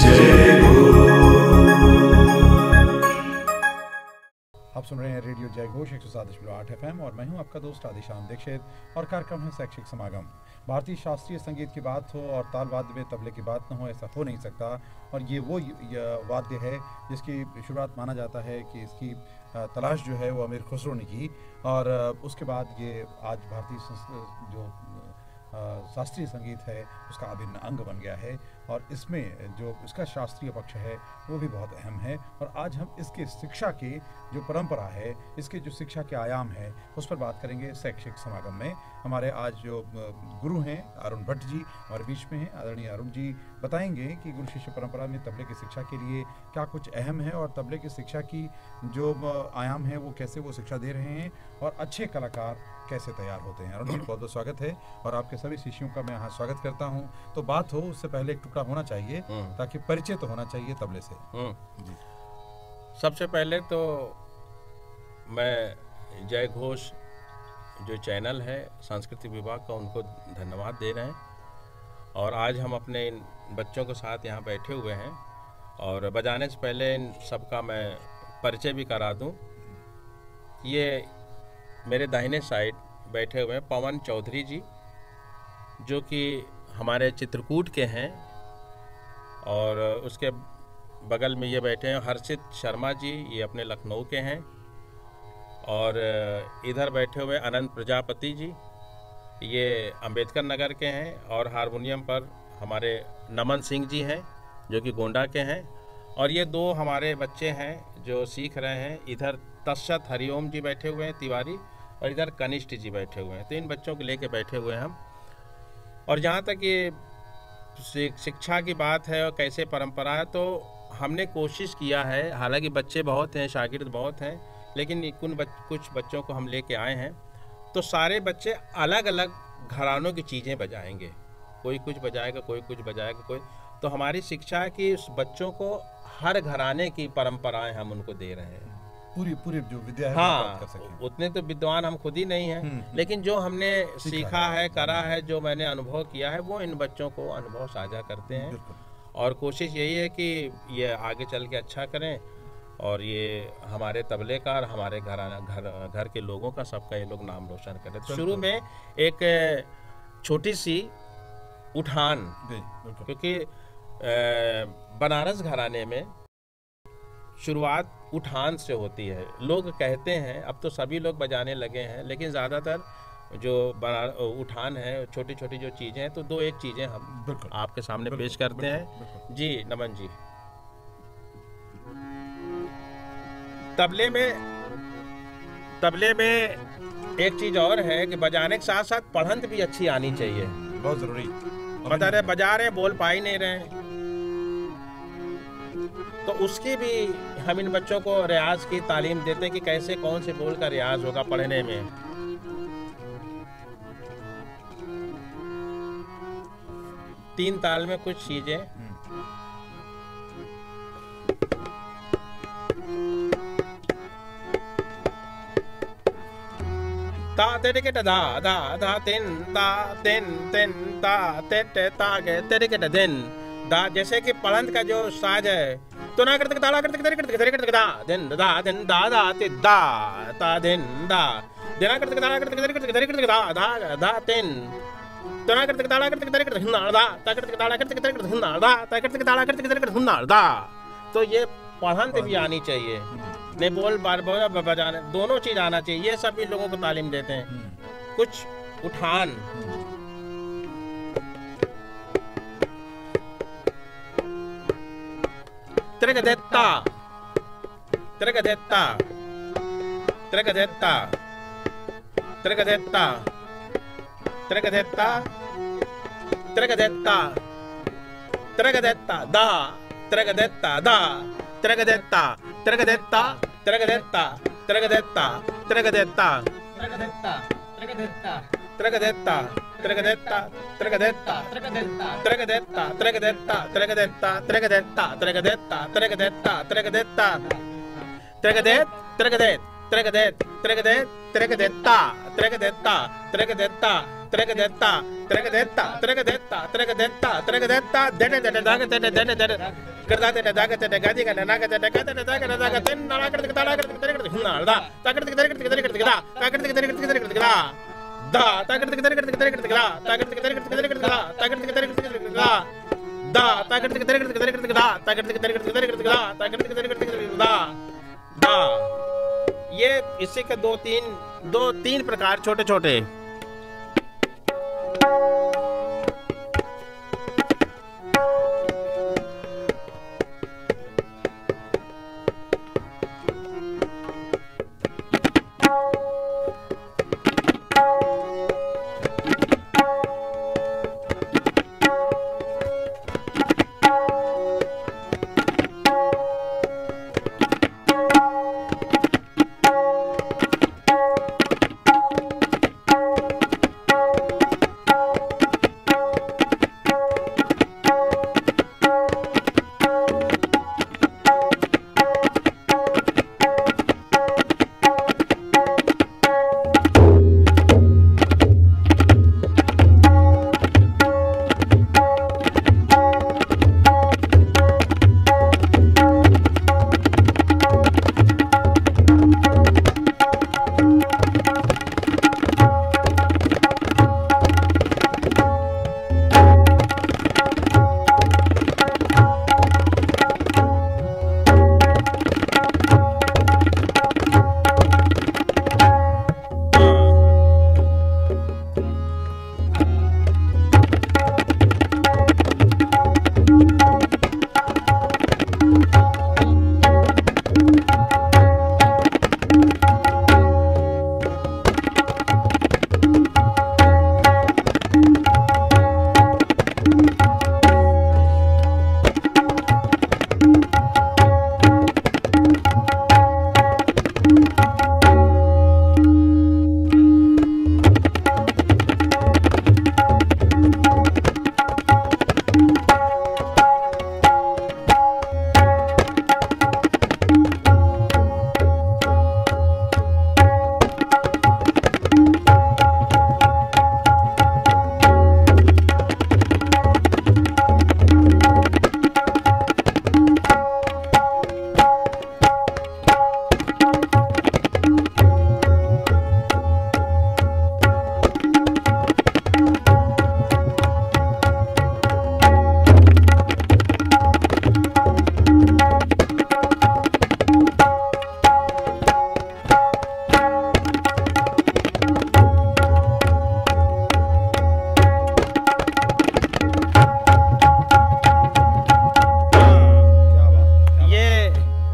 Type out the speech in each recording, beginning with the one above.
आप सुन रहे हैं रेडियो जय घोष 107.8 FM और मैं हूं आपका दोस्त आदिशान दीक्षित और कार्यक्रम है शैक्षिक समागम। भारतीय शास्त्रीय संगीत की बात हो और ताल वाद्य में तबले की बात न हो, ऐसा हो नहीं सकता। और ये वो वाद्य है जिसकी शुरुआत माना जाता है कि इसकी तलाश जो है वो अमीर खुसरो ने की और उसके बाद ये आज भारतीय जो शास्त्रीय संगीत है उसका अभिन्न अंग बन गया है और इसमें जो इसका शास्त्रीय पक्ष है वो भी बहुत अहम है। और आज हम इसके शिक्षा की जो परंपरा है, इसके जो शिक्षा के आयाम है, उस पर बात करेंगे शैक्षिक समागम में। हमारे आज जो गुरु हैं अरुण भट्ट जी हमारे बीच में हैं। आदरणीय अरुण जी बताएंगे कि गुरु शिष्य परंपरा में तबले की शिक्षा के लिए क्या कुछ अहम है और तबले की शिक्षा की जो आयाम है वो कैसे वो शिक्षा दे रहे हैं और अच्छे कलाकार कैसे तैयार होते हैं। अरुण जी बहुत बहुत स्वागत है और आपके सभी शिष्यों का मैं यहाँ स्वागत करता हूँ। तो बात हो उससे पहले एक टुकड़ा होना चाहिए ताकि परिचय तो होना चाहिए तबले से। जी। सबसे पहले तो मैं जय घोष जो चैनल है सांस्कृतिक विभाग का उनको धन्यवाद दे रहे हैं और आज हम अपने इन बच्चों के साथ यहाँ बैठे हुए हैं और बजाने से पहले इन सबका मैं परिचय भी करा दूँ। ये मेरे दाहिने साइड बैठे हुए हैं पवन चौधरी जी जो कि हमारे चित्रकूट के हैं और उसके बगल में ये बैठे हैं हर्षित शर्मा जी, ये अपने लखनऊ के हैं और इधर बैठे हुए अनंत प्रजापति जी, ये अंबेडकर नगर के हैं और हारमोनियम पर हमारे नमन सिंह जी हैं जो कि गोंडा के हैं और ये दो हमारे बच्चे हैं जो सीख रहे हैं। इधर तस्सत हरिओम जी बैठे हुए हैं तिवारी और इधर कनिष्ठ जी बैठे हुए हैं। तो इन बच्चों को लेके बैठे हुए हैं हम। और जहाँ तक ये शिक्षा की बात है और कैसे परंपरा है, तो हमने कोशिश किया है, हालांकि बच्चे बहुत हैं, शागिर्द बहुत हैं, लेकिन कुछ बच्चों को हम लेके आए हैं। तो सारे बच्चे अलग अलग घरानों की चीज़ें बजाएंगे, कोई कुछ बजाएगा, कोई कुछ बजाएगा, कोई। तो हमारी शिक्षा है कि उस बच्चों को हर घराने की परंपराएं हम उनको दे रहे हैं, पूरी जो विद्या है हाँ कर सकें। उतने तो विद्वान हम खुद ही नहीं हैं, लेकिन जो हमने सीखा है, करा है, जो मैंने अनुभव किया है, वो इन बच्चों को अनुभव साझा करते हैं और कोशिश यही है कि ये आगे चल के अच्छा करें और ये हमारे तबले का और हमारे घर के लोगों का, सबका ये लोग नाम रोशन करें। तो शुरू में एक छोटी सी उठान, क्योंकि बनारस घराने में शुरुआत उठान से होती है। लोग कहते हैं, अब तो सभी लोग बजाने लगे हैं, लेकिन ज़्यादातर जो उठान है, छोटी छोटी जो चीज़ें हैं, तो दो एक चीज़ें हम आपके सामने पेश करते हैं। जी नमन जी। तबले में एक चीज़ और है कि बजाने के साथ साथ पढ़ंत भी अच्छी आनी चाहिए, बहुत ज़रूरी। बजा रहे बोल पा ही नहीं रहे, तो उसकी भी हम इन बच्चों को रियाज की तालीम देते हैं कि कैसे कौन से बोल का रियाज होगा पढ़ने में। तीन ताल में कुछ चीजें। ता तेरे के दा दा दा तिन ता तिन तिन ता ते ते ता के तेरे के दिन दा। जैसे कि पढ़ंत का जो साज है, तो ना करते ताला करते दा दिन दा दिन दा दा ते दा ता दिन दा देना करते ताला करते दा दा दा तिन तो ना करते ताला करते ना दा ता करते ताला करते ना दा ता करते ताला करते ना दा। तो ये पढ़ंत भी आनी चाहिए, नहीं बोल बार बजाने, दोनों चीज आना चाहिए। ये सब इन लोगों को तालीम देते हैं। कुछ उठान त्रिगदेत्ता त्रिगदेत्ता त्रिगदेत्ता त्रिगदेत्ता त्रिगदेत्ता त्रिगदेत्ता त्रिगदेत्ता दा त्रिगदेत्ता दा त्रिगदेत्ता त्रिगदेत्ता त्रिगदेत्ता त्रिगदेत्ता त्रिगदेत्ता त्रिगदेत्ता त्रिगदेत्ता त्रिगदेत्ता त्रिगदेत्ता त्रिगदेत्ता त्रिगदेत्ता त्रिगदेत्ता त्रिगदेत्ता त्रिगदेत्ता त्रिगदेत्ता त्रिगदेत्ता त्रिगदेत्ता त्रिगदेत त्रिगदेत त्रिगदेत त्रिगदेत त्रिगदेत्ता त्रिगदेत्ता त्रिगदेत्ता त्रिगदेत्ता त्रिगदेत्ता त्रिगदेत्ता त्रिगदेत्ता त्रिगदेत्ता देने देने दागे देने देने देने करदाते दागते दागती का नागते दागते दागते दागते नागते दागते दागते हुनालदा ताकते दागते दागते दा ताकते दागते दागते दा दा ताकते दागते दागते दा ताकते दागते दागते दा ताकते दागते दागते दा दा ताकते दागते दागते दा ताकते दागते दागते दा ताकते दागते दागते दा दा। ये इसी के दो तीन प्रकार छोटे छोटे।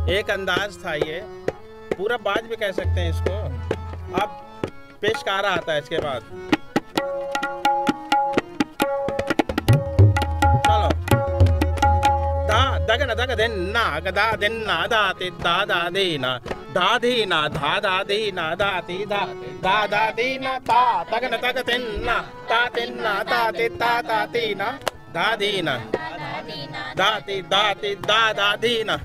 एक अंदाज था, ये पूरा बाज भी कह सकते हैं इसको। अब पेशकारा आता है इसके बाद। चलो दा दगन दग दिन ना गदा दिन ना दाति दा दा दी ना दा दी ना धा दा दी ना दाति दा दा दा दी ना ता दगन दग दिन ना ता दिन ना दाति ता ता दी ना दा दी ना दाति दाति दा दा दी ना।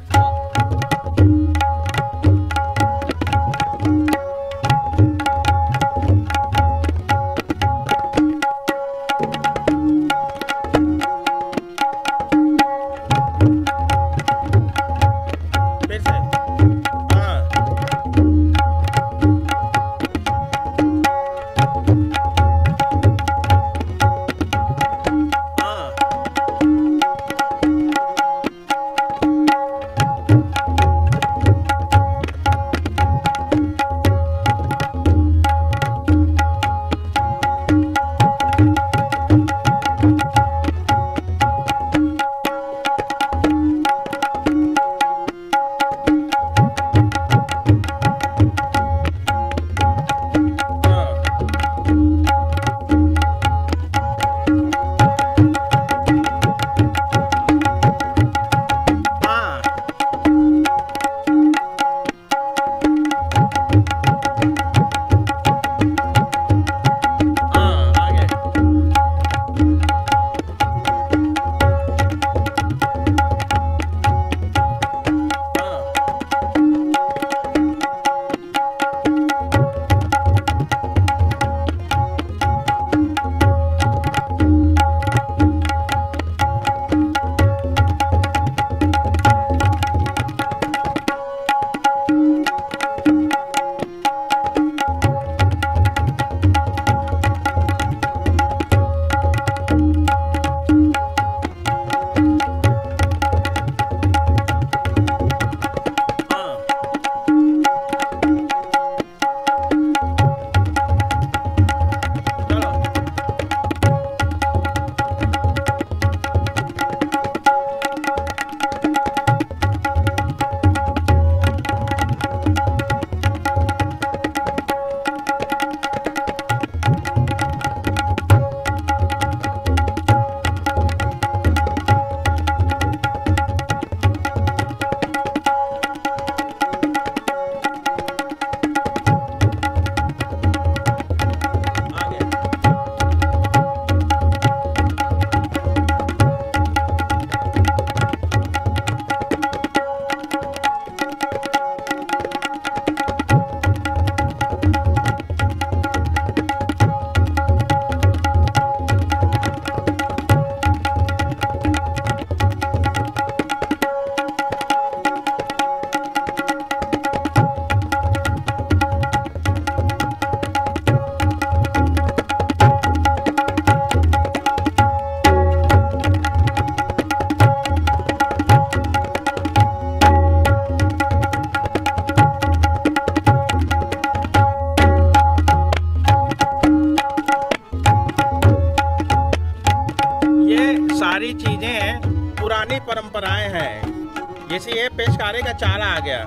परंपराएं हैं। जैसे ये पेशकारे का चाला आ गया,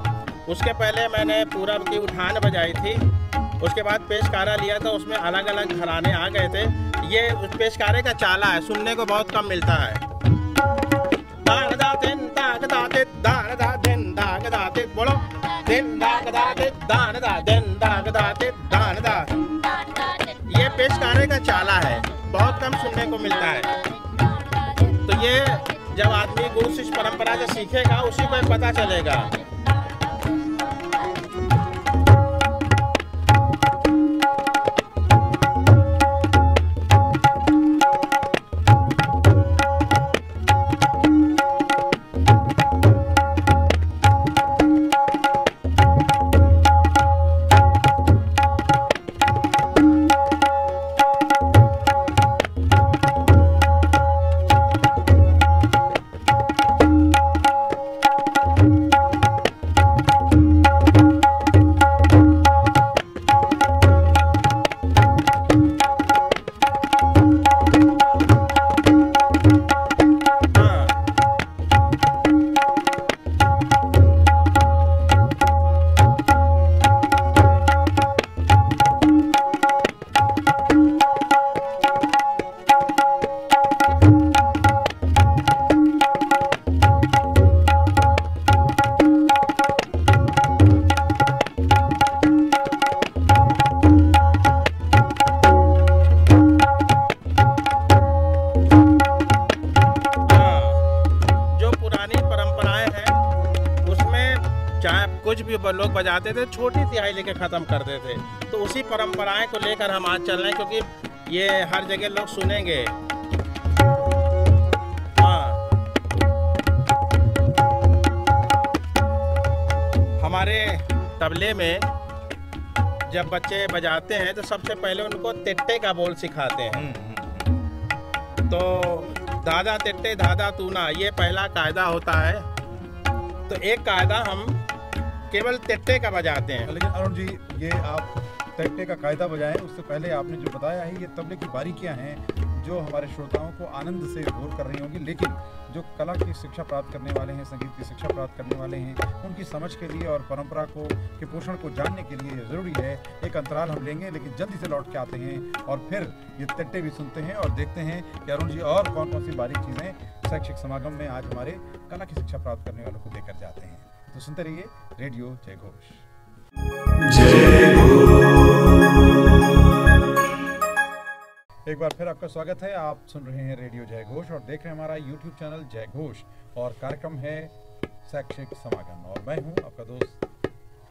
उसके पहले मैंने पूरब की उठान बजाई थी, उसके बाद पेशकारा लिया था, उसमें अलग अलग घराने आ गए थे। ये पेशकारे का चाला है, सुनने को बहुत कम मिलता है। बोलो, ये पेशकारे का चाला है, बहुत कम सुनने को मिलता है। तो ये जब आदमी गुरु शिष्य परंपरा से सीखेगा, उसी को पता चलेगा। कुछ भी लोग बजाते थे, छोटी तिहाई लेके ख़त्म करते थे। तो उसी परंपराएं को लेकर हम आज चल रहे हैं, क्योंकि ये हर जगह लोग सुनेंगे। हाँ, हमारे तबले में जब बच्चे बजाते हैं तो सबसे पहले उनको तिट्टे का बोल सिखाते हैं। तो दादा तिट्टे दादा तूना, ये पहला कायदा होता है। तो एक कायदा हम केवल तिट्टे का बजाते हैं। लेकिन अरुण जी, ये आप तिट्टे का कायदा बजाएं, उससे पहले आपने जो बताया है, ये तबले की बारीकियां हैं जो हमारे श्रोताओं को आनंद से भोर कर रही होंगी। लेकिन जो कला की शिक्षा प्राप्त करने वाले हैं, संगीत की शिक्षा प्राप्त करने वाले हैं, उनकी समझ के लिए और परंपरा को के पोषण को जानने के लिए ज़रूरी है। एक अंतराल हम लेंगे, लेकिन जल्दी से लौट के आते हैं और फिर ये तिट्टे भी सुनते हैं और देखते हैं कि अरुण जी और कौन कौन सी बारीक चीज़ें शैक्षिक समागम में आज हमारे कला की शिक्षा प्राप्त करने वालों को देकर जाते हैं। तो सुनते रहिए रेडियो जय घोष। एक बार फिर आपका स्वागत है। आप सुन रहे हैं रेडियो जय घोष और देख रहे हैं हमारा यूट्यूब चैनल जय घोष, और कार्यक्रम है शैक्षिक समागम। और मैं हूं आपका दोस्त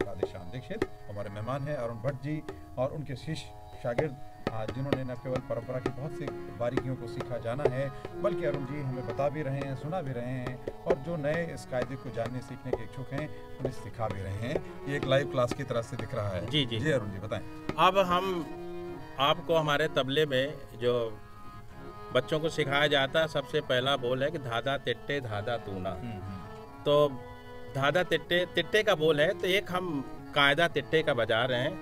राधेश्याम दीक्षित। हमारे मेहमान हैं अरुण भट्ट जी और उनके शिष्य शागिर्द, जिन्होंने न केवल परंपरा की बहुत सी बारीकियों को सीखा जाना है, बल्कि अरुण जी हमें बता भी रहे हैं, सुना भी रहे हैं, और जो नए इस कायदे को जानने सीखने के इच्छुक हैं उन्हें सिखा भी रहे हैं। ये एक लाइव क्लास की तरह से दिख रहा है। जी जी जी अरुण जी बताएं। अब हम आपको हमारे तबले में जो बच्चों को सिखाया जाता है, सबसे पहला बोल है कि धादा तिट्टे धादा तूना। तो धादा तिट्टे, तिट्टे का बोल है, तो एक हम कायदा तिट्टे का बजा रहे हैं,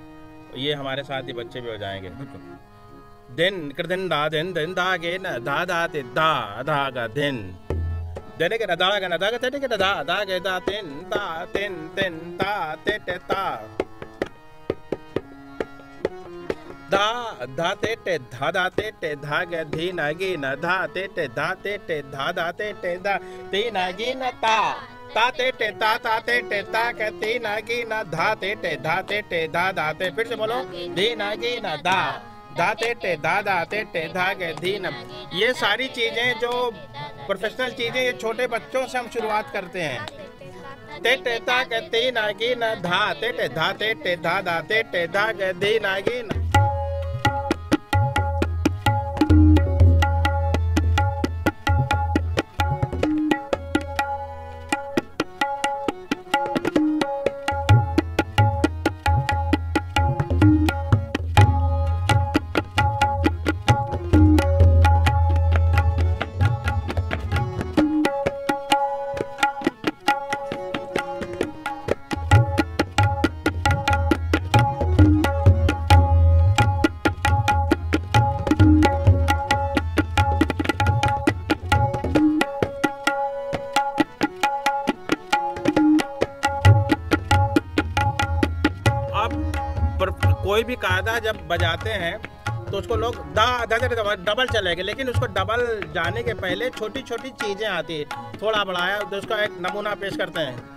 ये हमारे साथ ही बच्चे भी बजाएंगे। दिन कृदिन दा दिन दिन दा गे न दा दा ते दा दा गा दिन देने के दा गा न दा गा ते के दा दा गे दा तिन तिन ता ते ता दा धा ते टे धा दा ते टे धा गे धी न गी न धा ते टे धा ते टे धा दा ते टे दा ती न गी न ता ता ते टे ता ता ते टे ता के ती न गी न धा ते टे धा ते टे धा दा ते। फिर से बोलो, धी न गी न धा धा ते टे धा दा ते टे धा गे धी न। ये सारी चीजें जो प्रोफेशनल चीजें, ये छोटे बच्चों से हम शुरुआत करते हैं। ते टे ता के ती न गी न धा ते टे धा ते टे धा दा ते टे धा गे धी न गी न। कोई भी कायदा जब बजाते हैं तो उसको लोग दा डबल चलेगा, लेकिन उसको डबल जाने के पहले छोटी छोटी चीज़ें आती है, थोड़ा बढ़ाया तो उसका एक नमूना पेश करते हैं।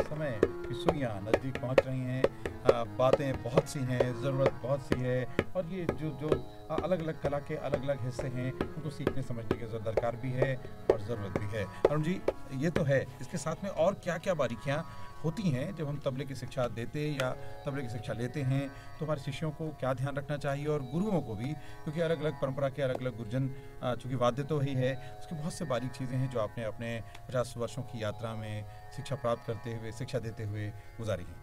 समय की सुइयाँ नज़दीक पहुंच रही हैं, बातें बहुत सी हैं, ज़रूरत बहुत सी है, और ये जो अलग अलग कला के अलग अलग हिस्से हैं उनको सीखने समझने की दरकार भी है और ज़रूरत भी है। अरुण जी, ये तो है, इसके साथ में और क्या क्या बारीकियाँ होती हैं जब हम तबले की शिक्षा देते या तबले की शिक्षा लेते हैं, तो हमारे शिष्यों को क्या ध्यान रखना चाहिए और गुरुओं को भी, क्योंकि अलग अलग परंपरा के अलग अलग गुरुजन, चूँकि वाद्य तो वही है, उसकी बहुत से बारीक चीज़ें हैं जो आपने अपने 50 वर्षों की यात्रा में शिक्षा प्राप्त करते हुए, शिक्षा देते हुए गुजारी हैं।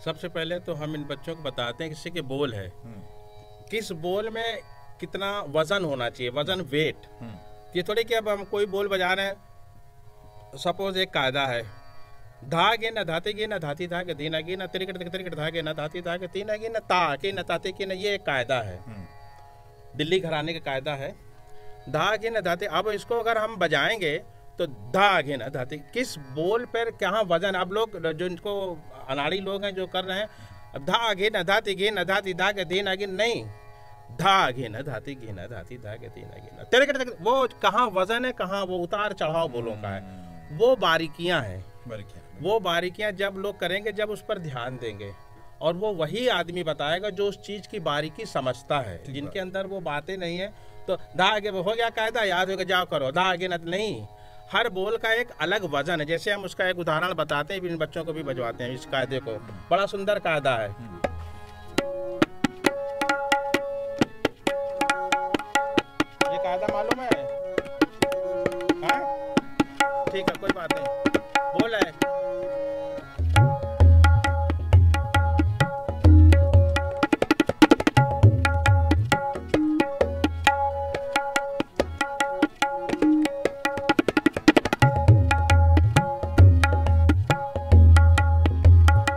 सबसे पहले तो हम इन बच्चों को बताते हैं किसी के बोल है, किस बोल में कितना वजन होना चाहिए, वजन वेट। ये थोड़ी कि अब हम कोई बोल बजा रहे हैं, सपोज एक कायदा है, धा गे न धाते गे न धाती धा के दीना गे न तिरकट तिरकट धा गे न धाती धा के तीना गे न ता के न ताते के न, ये एक कायदा है, दिल्ली घराने का कायदा है, धा गे न धाते। अब इसको अगर हम बजाएंगे तो धा गे न धाते, किस बोल पर कहाँ वजन, अब लोग जो इनको अनाड़ी लोग हैं जो कर रहे हैं, धा गे न धाती गे न धाती धा के दीना गे, नहीं, धा गे न धाती गे न धाती धा के दीना गे न तिरकट, वो कहाँ वजन है, कहाँ वो उतार चढ़ाव बोलों का है, वो बारीकियां हैं। वो बारीकियां जब लोग करेंगे, जब उस पर ध्यान देंगे, और वो वही आदमी बताएगा जो उस चीज की बारीकी समझता है, जिनके अंदर वो बातें नहीं है। तो धा आगे हो गया कायदा, याद होगा जाओ करो, धा आगे न, नहीं, हर बोल का एक अलग वजन है। जैसे हम उसका एक उदाहरण बताते हैं, इन बच्चों को भी बजवाते हैं इस कायदे को, बड़ा सुंदर कायदा है। ये कायदा मालूम है? हाँ? ठीक है, कोई बात नहीं, बोल है।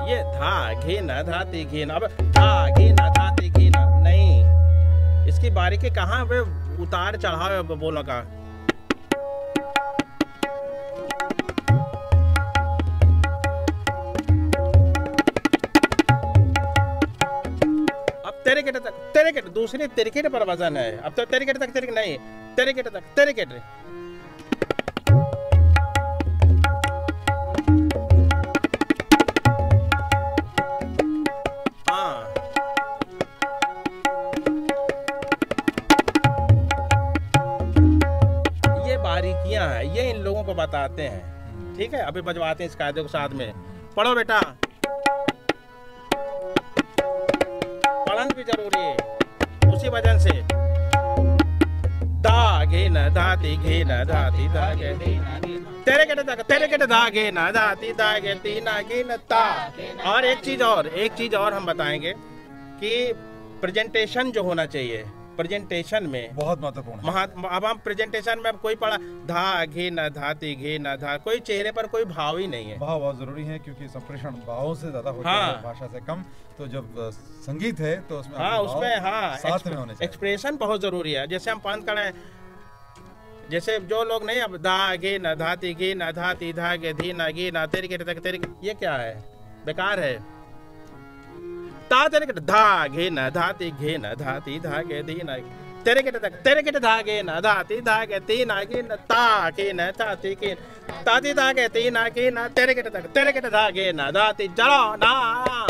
ये धा घे न धाती घे न, अब धा घे न धाती घे न, नहीं, इसकी बारीकी कहाँ पे उतार चढ़ाव है बोलों का। तेरिकेट तक, तेरिकेट दूसरी तेरिकेट पर वजन है, अब तो तेरिकेट तक तेरिकेट नहीं, तेरिकेट तक तेरिकेट। हाँ, ये बारीकियां हैं, ये इन लोगों को बताते हैं। ठीक है, अभी बजवाते हैं इस कायदे को साथ में, पढ़ो बेटा, भी जरूरी है उसी वजह से। धा घे न धाती घे न धाती धा गे, तेरे के धा घे न धाती धा गे तीना घे न ता। और एक चीज और हम बताएंगे कि प्रेजेंटेशन जो होना चाहिए, प्रेजेंटेशन में बहुत महत्वपूर्ण। अब हम प्रेजेंटेशन में कोई पढ़ा धा घे न धाती घे न धा, कोई चेहरे पर कोई भाव ही नहीं है। भाव बहुत जरूरी है, क्योंकि संप्रेषण भावों से ज्यादा होता है, भाषा से कम। तो जब संगीत है तो उसमें साथ में होने चाहिए, एक्सप्रेशन बहुत जरूरी है। जैसे हम पान करें, जैसे जो लोग नहीं, अब धा घे न धाती घे न धाती धा गे धी न गे न तेरे के, ये क्या है, बेकार है। ता तेरे के धा घे न धाती घे न धाती धा गे धी न तेरे के धा गे न धाती धा गे ती न गे न ता के न ताती के ताती धा गे ती न के न तेरे के धा गे न धाती, चलो ना।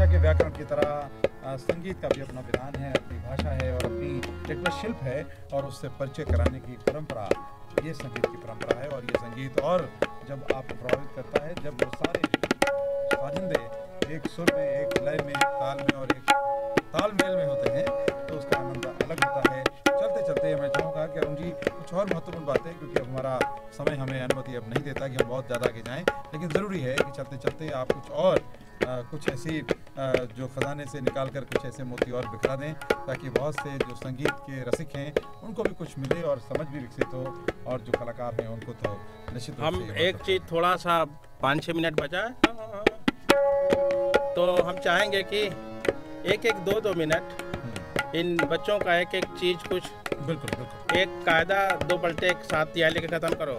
भाषा के व्याकरण की तरह संगीत का भी अपना विधान है, अपनी भाषा है और अपनी एक शिल्प है, और उससे परिचय कराने की परंपरा ये संगीत की परंपरा है। और ये संगीत और जब आपको प्रभावित करता है, जब वो सारे साजिंदे एक सुर में, एक लय में, एक ताल में और एक तालमेल में होते हैं, तो उसका आनंद अलग होता है। चलते चलते मैं चाहूँगा कि अरुण जी कुछ और महत्वपूर्ण बातें, क्योंकि अब हमारा समय हमें अनुमति अब नहीं देता कि हम बहुत ज़्यादा आगे जाएं, लेकिन ज़रूरी है कि चलते चलते आप कुछ और कुछ ऐसी जो खजाने से निकाल कर कुछ ऐसे मोती और बिखरा दें, ताकि बहुत से जो संगीत के रसिक हैं उनको भी कुछ मिले और समझ भी विकसित हो, और जो कलाकार हैं उनको तो निश्चित रूप हम से एक चीज़ थोड़ा सा 5-6 मिनट बचा है, तो हम चाहेंगे कि एक 2-2 मिनट इन बच्चों का एक चीज़ कुछ बिल्कुल बिल्कुल एक कायदा 2 पलटे एक साथ दिया लेके ख़त्म करो।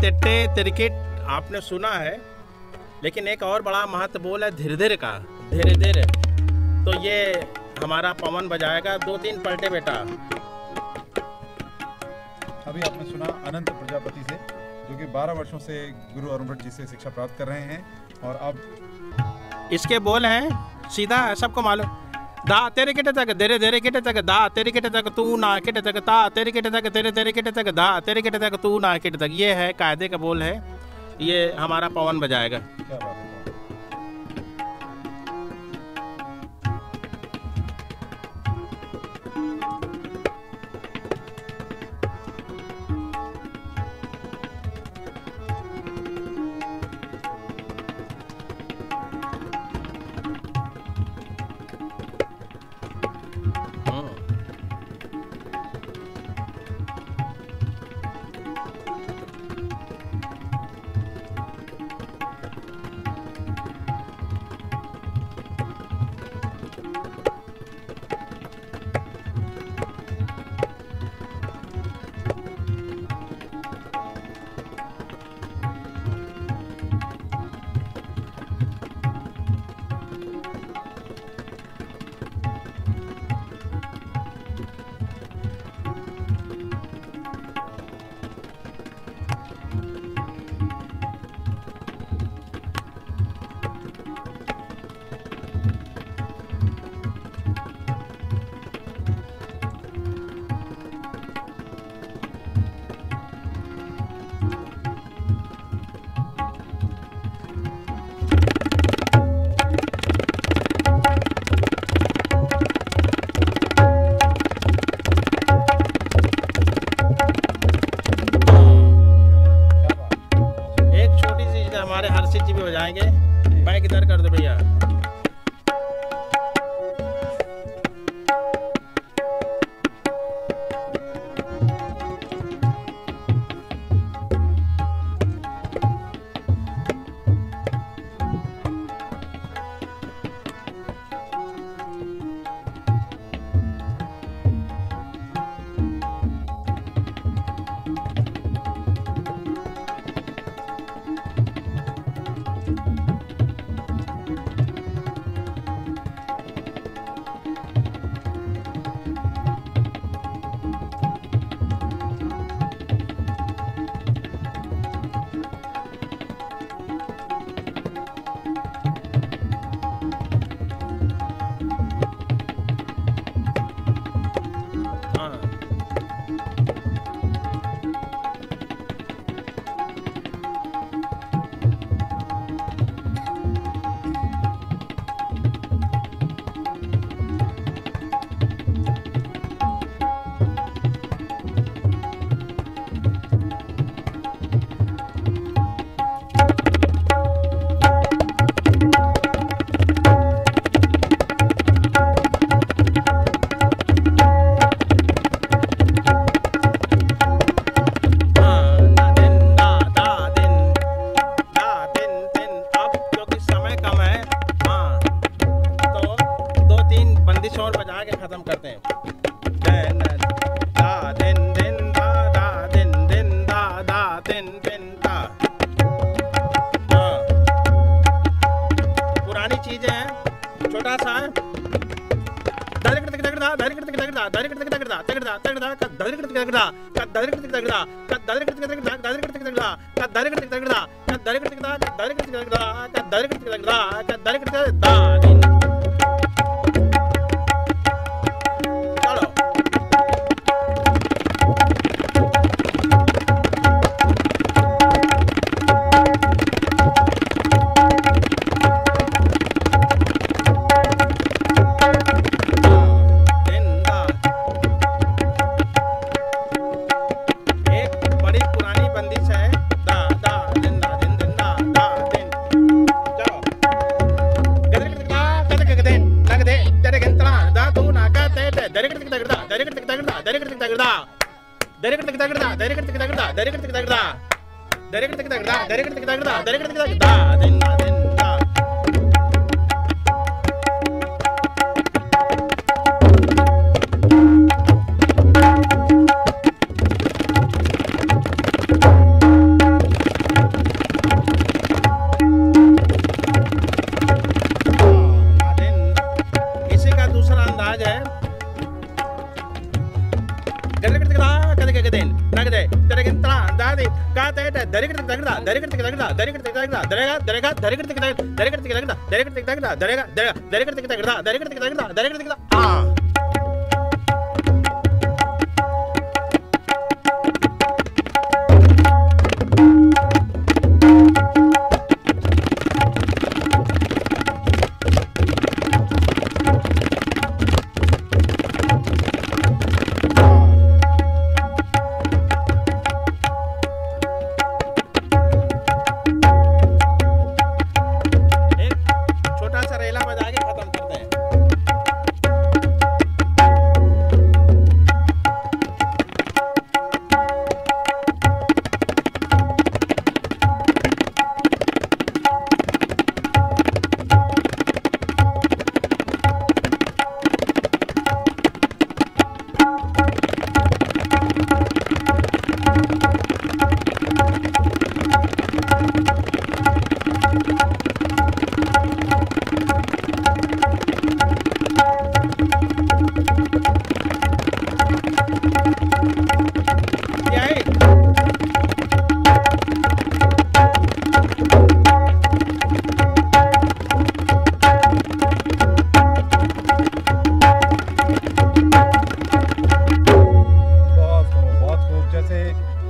तिट्टे तिरकिट आपने सुना है, लेकिन एक और बड़ा महत्व बोल है धीरे धीरे का, धीरे धीरे। तो ये हमारा पवन बजाएगा 2-3 पलटे बेटा। अभी आपने सुना अनंत प्रजापति से, जो कि 12 वर्षों से गुरु अरुण भट्ट जी से शिक्षा प्राप्त कर रहे हैं, और अब इसके बोल हैं सीधा सबको मालूम, दा तेरे किटे तक धीरे धीरे किटे तक, दा तेरे किटे तक तू ना किटे तक, ता तेरे किटे तक तेरे तेरे किटे तक, दा तेरे किटे तक तू ना किटे तक। ये है कायदे का बोल है, ये हमारा पवन बजाएगा। क्या बात है। बाइक इधर कर दो भैया। तिन तिन ता। पुरानी चीजें हैं, छोटा सा है। इसी का दूसरा अंदाज है।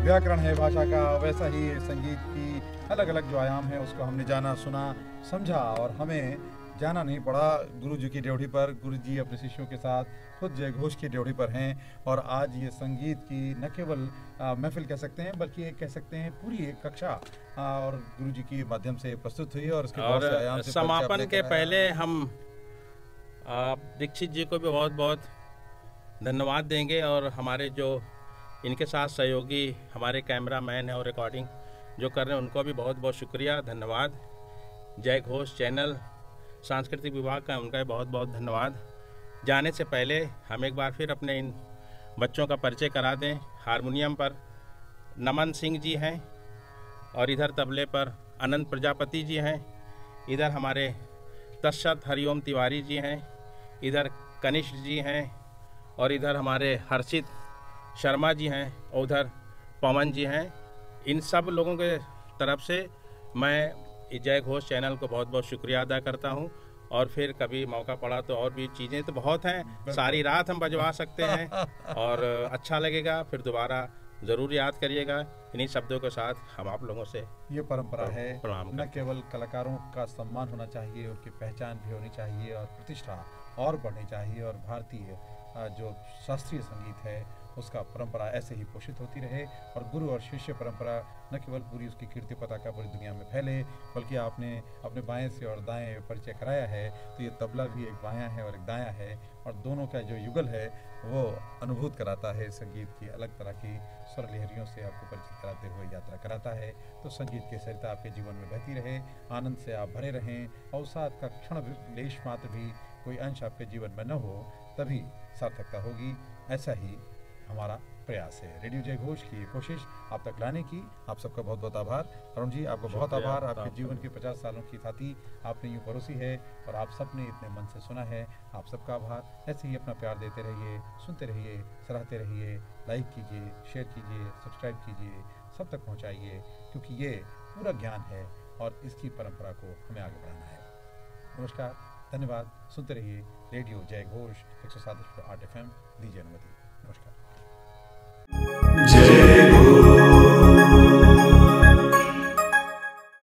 व्याकरण है भाषा का, वैसा ही संगीत की अलग अलग जो आयाम है उसको हमने जाना, सुना, समझा और हमें जाना नहीं पड़ा। गुरु जी की ड्योढ़ी पर गुरु जी अपने शिष्यों के साथ खुद जय घोष की ड्योढ़ी पर हैं और आज ये संगीत की न केवल महफिल कह सकते हैं बल्कि एक कह सकते हैं पूरी एक कक्षा और गुरु जी के माध्यम से प्रस्तुत हुई है। और इसके बहुत से आयाम से समापन के पहले हम दीक्षित जी को भी बहुत बहुत धन्यवाद देंगे और हमारे जो इनके साथ सहयोगी हमारे कैमरा मैन है और रिकॉर्डिंग जो कर रहे हैं उनको भी बहुत बहुत शुक्रिया, धन्यवाद। जय घोष चैनल सांस्कृतिक विभाग का उनका भी बहुत बहुत धन्यवाद। जाने से पहले हम एक बार फिर अपने इन बच्चों का परिचय करा दें। हारमोनियम पर नमन सिंह जी हैं और इधर तबले पर अनंत प्रजापति जी हैं, इधर हमारे तशत हरिओम तिवारी जी हैं, इधर कनिष्ठ जी हैं और इधर हमारे हर्षित शर्मा जी हैं और उधर पवन जी हैं। इन सब लोगों के तरफ से मैं जय घोष चैनल को बहुत बहुत शुक्रिया अदा करता हूं और फिर कभी मौका पड़ा तो और भी चीज़ें तो बहुत हैं, सारी रात हम बजवा सकते हैं और अच्छा लगेगा, फिर दोबारा ज़रूर याद करिएगा। इन्हीं शब्दों के साथ हम आप लोगों से ये परंपरा है, न केवल कलाकारों का सम्मान होना चाहिए, उनकी पहचान भी होनी चाहिए और प्रतिष्ठा और बढ़नी चाहिए और भारतीय जो शास्त्रीय संगीत है उसका परंपरा ऐसे ही पोषित होती रहे और गुरु और शिष्य परंपरा न केवल पूरी उसकी कीर्ति पताका पूरी दुनिया में फैले बल्कि आपने अपने बाएं से और दाएं परिचय कराया है तो ये तबला भी एक बायां है और एक दायां है और दोनों का जो युगल है वो अनुभूत कराता है, संगीत की अलग तरह की स्वर लहरियों से आपको परिचित कराते हुए यात्रा कराता है। तो संगीत की सरिता आपके जीवन में बहती रहे, आनंद से आप भरे रहें, अवसाद का क्षण लेश मात्र भी कोई अंश आपके जीवन में न हो, तभी सार्थकता होगी। ऐसा ही हमारा प्रयास है। रेडियो जय घोष की ये कोशिश आप तक लाने की आप सबका बहुत बहुत आभार। अरुण जी, आपका बहुत शुक्रिया आभार। आपके आपका जीवन भी। के 50 सालों की साथी आपने यूँ परोसी है और आप सबने इतने मन से सुना है। आप सबका आभार। ऐसे ही अपना प्यार देते रहिए, सुनते रहिए, सराहते रहिए, लाइक कीजिए, शेयर कीजिए, सब्सक्राइब कीजिए, सब तक पहुँचाइए, क्योंकि ये पूरा ज्ञान है और इसकी परंपरा को हमें आगे बढ़ाना है। नमस्कार, धन्यवाद। सुनते रहिए रेडियो जय घोष 107.8 FM। दीजिए अनुमति।